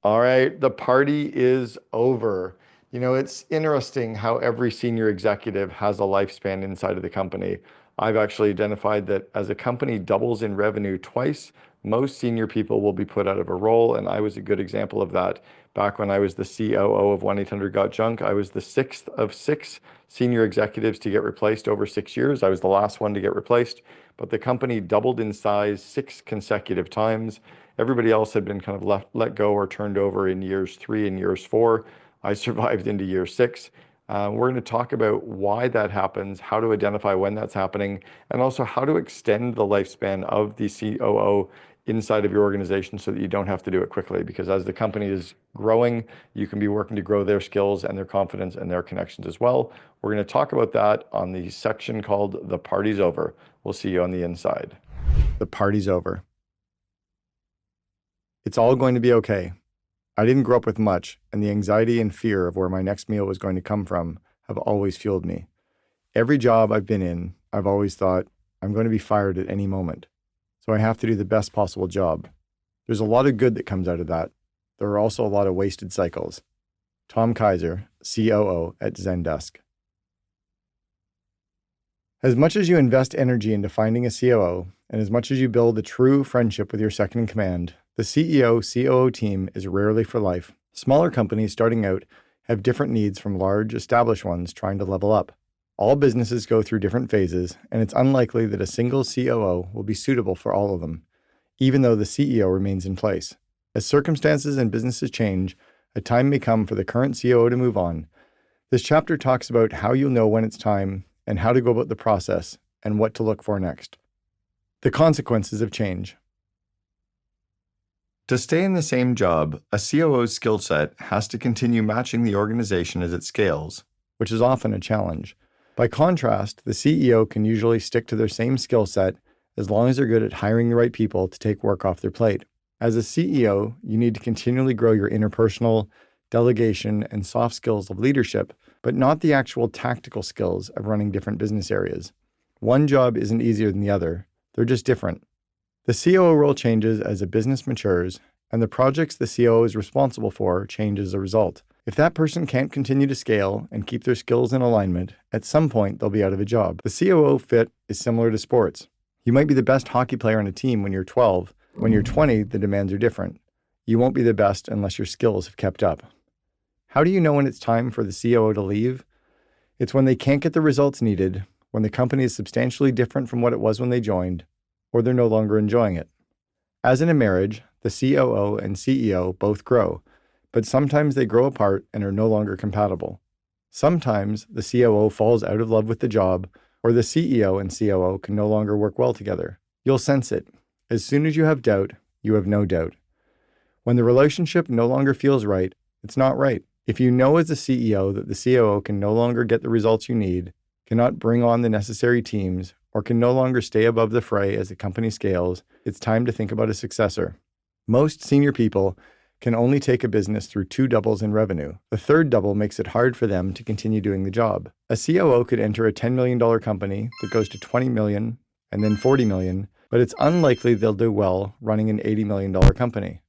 All right, the party is over. It's interesting how every senior executive has a lifespan inside of the company. I've actually identified that as a company doubles in revenue twice, most senior people will be put out of a role, and I was a good example of that. Back when I was the COO of 1-800-GOT-JUNK, I was the sixth of six senior executives to get replaced over 6 years. I was the last one to get replaced, but the company doubled in size six consecutive times. Everybody else had been kind of let go or turned over in years 3 and years 4. I survived into year 6. We're going to talk about why that happens, how to identify when that's happening, and also how to extend the lifespan of the COO inside of your organization so that you don't have to do it quickly. Because as the company is growing, you can be working to grow their skills and their confidence and their connections as well. We're going to talk about that on the section called The Party's Over. We'll see you on the inside. The party's over. It's all going to be okay. I didn't grow up with much, and the anxiety and fear of where my next meal was going to come from have always fueled me. Every job I've been in, I've always thought, I'm going to be fired at any moment, so I have to do the best possible job. There's a lot of good that comes out of that. There are also a lot of wasted cycles. Tom Kaiser, COO at Zendesk. As much as you invest energy into finding a COO, and as much as you build a true friendship with your second in command, the CEO-COO team is rarely for life. Smaller companies starting out have different needs from large, established ones trying to level up. All businesses go through different phases, and it's unlikely that a single COO will be suitable for all of them, even though the CEO remains in place. As circumstances and businesses change, a time may come for the current COO to move on. This chapter talks about how you'll know when it's time and how to go about the process and what to look for next. The consequences of change. To stay in the same job, a COO's skill set has to continue matching the organization as it scales, which is often a challenge. By contrast, the CEO can usually stick to their same skill set as long as they're good at hiring the right people to take work off their plate. As a CEO, you need to continually grow your interpersonal, delegation, and soft skills of leadership, but not the actual tactical skills of running different business areas. One job isn't easier than the other. They're just different. The COO role changes as a business matures, and the projects the COO is responsible for change as a result. If that person can't continue to scale and keep their skills in alignment, at some point they'll be out of a job. The COO fit is similar to sports. You might be the best hockey player on a team when you're 12. When you're 20, the demands are different. You won't be the best unless your skills have kept up. How do you know when it's time for the COO to leave? It's when they can't get the results needed, when the company is substantially different from what it was when they joined, or they're no longer enjoying it. As in a marriage, the COO and CEO both grow, but sometimes they grow apart and are no longer compatible. Sometimes the COO falls out of love with the job, or the CEO and COO can no longer work well together. You'll sense it. As soon as you have doubt, you have no doubt. When the relationship no longer feels right, it's not right. If you know as a CEO that the COO can no longer get the results you need, cannot bring on the necessary teams, or can no longer stay above the fray as the company scales, it's time to think about a successor. Most senior people can only take a business through 2 doubles in revenue. The third double makes it hard for them to continue doing the job. A COO could enter a $10 million company that goes to $20 million and then $40 million, but it's unlikely they'll do well running an $80 million company.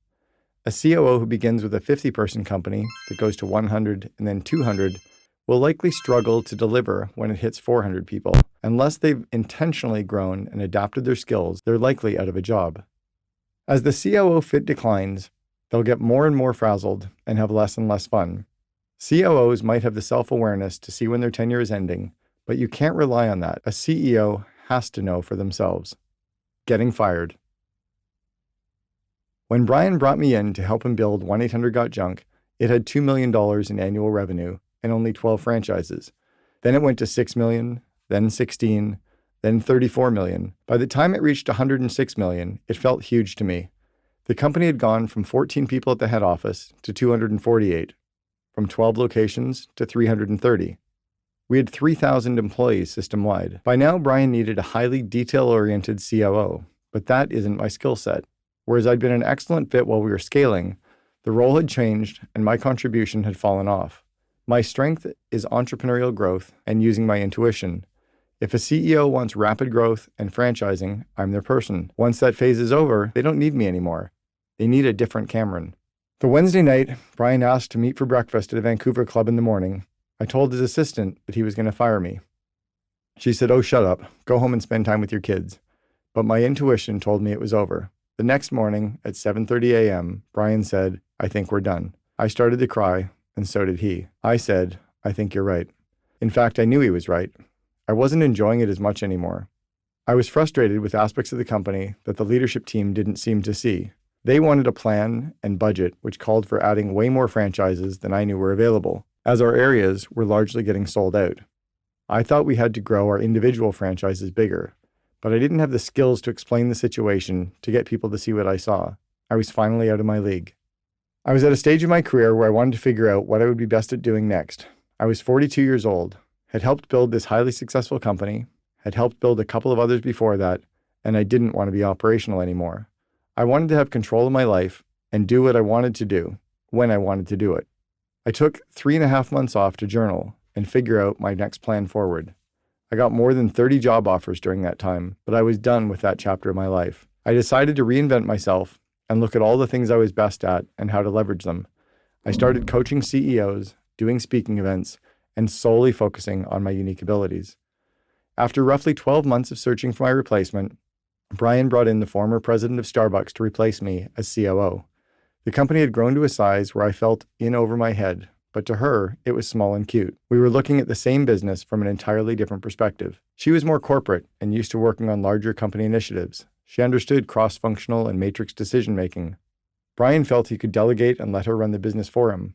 A COO who begins with a 50-person company that goes to 100 and then 200 will likely struggle to deliver when it hits 400 people. Unless they've intentionally grown and adapted their skills, they're likely out of a job. As the COO fit declines, they'll get more and more frazzled and have less and less fun. COOs might have the self-awareness to see when their tenure is ending, but you can't rely on that. A CEO has to know for themselves. Getting fired. When Brian brought me in to help him build 1-800-GOT-JUNK, it had $2 million in annual revenue and only 12 franchises. Then it went to 6 million, then 16, then 34 million. By the time it reached 106 million, it felt huge to me. The company had gone from 14 people at the head office to 248, from 12 locations to 330. We had 3,000 employees system-wide. By now, Brian needed a highly detail-oriented COO, but that isn't my skill set. Whereas I'd been an excellent fit while we were scaling, the role had changed and my contribution had fallen off. My strength is entrepreneurial growth and using my intuition. If a CEO wants rapid growth and franchising, I'm their person. Once that phase is over, they don't need me anymore. They need a different Cameron. The Wednesday night, Brian asked to meet for breakfast at a Vancouver club in the morning. I told his assistant that he was going to fire me. She said, "Oh, shut up. Go home and spend time with your kids." But my intuition told me it was over. The next morning at 7:30 a.m., Brian said, "I think we're done." I started to cry, and so did he. I said, "I think you're right." In fact, I knew he was right. I wasn't enjoying it as much anymore. I was frustrated with aspects of the company that the leadership team didn't seem to see. They wanted a plan and budget which called for adding way more franchises than I knew were available, as our areas were largely getting sold out. I thought we had to grow our individual franchises bigger, but I didn't have the skills to explain the situation to get people to see what I saw. I was finally out of my league. I was at a stage of my career where I wanted to figure out what I would be best at doing next. I was 42 years old, had helped build this highly successful company, had helped build a couple of others before that, and I didn't want to be operational anymore. I wanted to have control of my life and do what I wanted to do when I wanted to do it. I took 3.5 months off to journal and figure out my next plan forward. I got more than 30 job offers during that time, but I was done with that chapter of my life. I decided to reinvent myself and look at all the things I was best at and how to leverage them. I started coaching CEOs, doing speaking events, and solely focusing on my unique abilities. After roughly 12 months of searching for my replacement, Brian brought in the former president of Starbucks to replace me as COO. The company had grown to a size where I felt in over my head, but to her, it was small and cute. We were looking at the same business from an entirely different perspective. She was more corporate and used to working on larger company initiatives. She understood cross-functional and matrix decision-making. Brian felt he could delegate and let her run the business for him.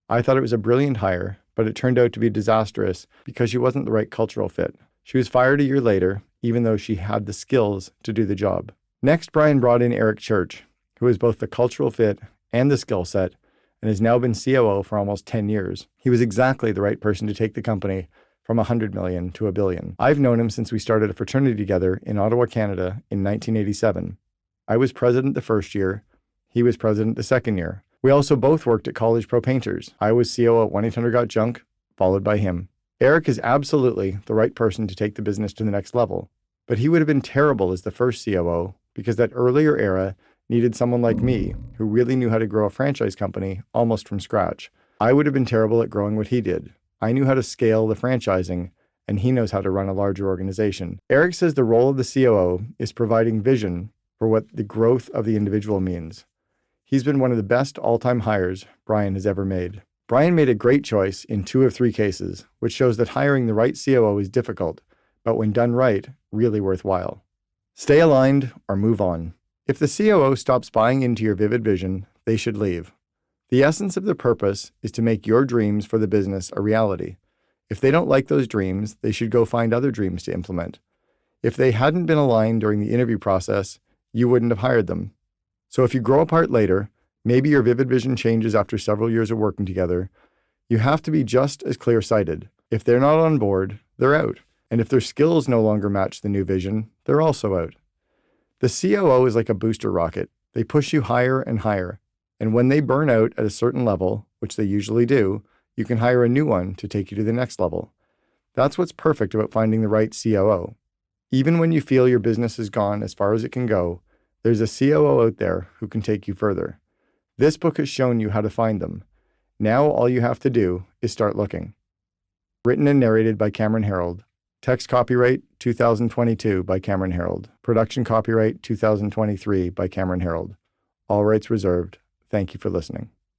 I thought it was a brilliant hire, but it turned out to be disastrous because she wasn't the right cultural fit. She was fired a year later, even though she had the skills to do the job. Next, Brian brought in Eric Church, who was both the cultural fit and the skill set, and has now been COO for almost 10 years. He was exactly the right person to take the company from $100 million to $1 billion. I've known him since we started a fraternity together in Ottawa, Canada in 1987. I was president the first year. He was president the second year. We also both worked at College Pro Painters. I was COO at 1-800-GOT-JUNK, followed by him. Eric is absolutely the right person to take the business to the next level, but he would have been terrible as the first COO because that earlier era needed someone like me who really knew how to grow a franchise company almost from scratch. I would have been terrible at growing what he did. I knew how to scale the franchising, and he knows how to run a larger organization. Eric says the role of the COO is providing vision for what the growth of the individual means. He's been one of the best all-time hires Brian has ever made. Brian made a great choice in 2 of 3 cases, which shows that hiring the right COO is difficult, but when done right, really worthwhile. Stay aligned or move on. If the COO stops buying into your vivid vision, they should leave. The essence of the purpose is to make your dreams for the business a reality. If they don't like those dreams, they should go find other dreams to implement. If they hadn't been aligned during the interview process, you wouldn't have hired them. So if you grow apart later, maybe your vivid vision changes after several years of working together, you have to be just as clear-sighted. If they're not on board, they're out. And if their skills no longer match the new vision, they're also out. The COO is like a booster rocket. They push you higher and higher. And when they burn out at a certain level, which they usually do, you can hire a new one to take you to the next level. That's what's perfect about finding the right COO. Even when you feel your business has gone as far as it can go, there's a COO out there who can take you further. This book has shown you how to find them. Now all you have to do is start looking. Written and narrated by Cameron Herold. Text copyright 2022 by Cameron Herold. Production copyright 2023 by Cameron Herold. All rights reserved. Thank you for listening.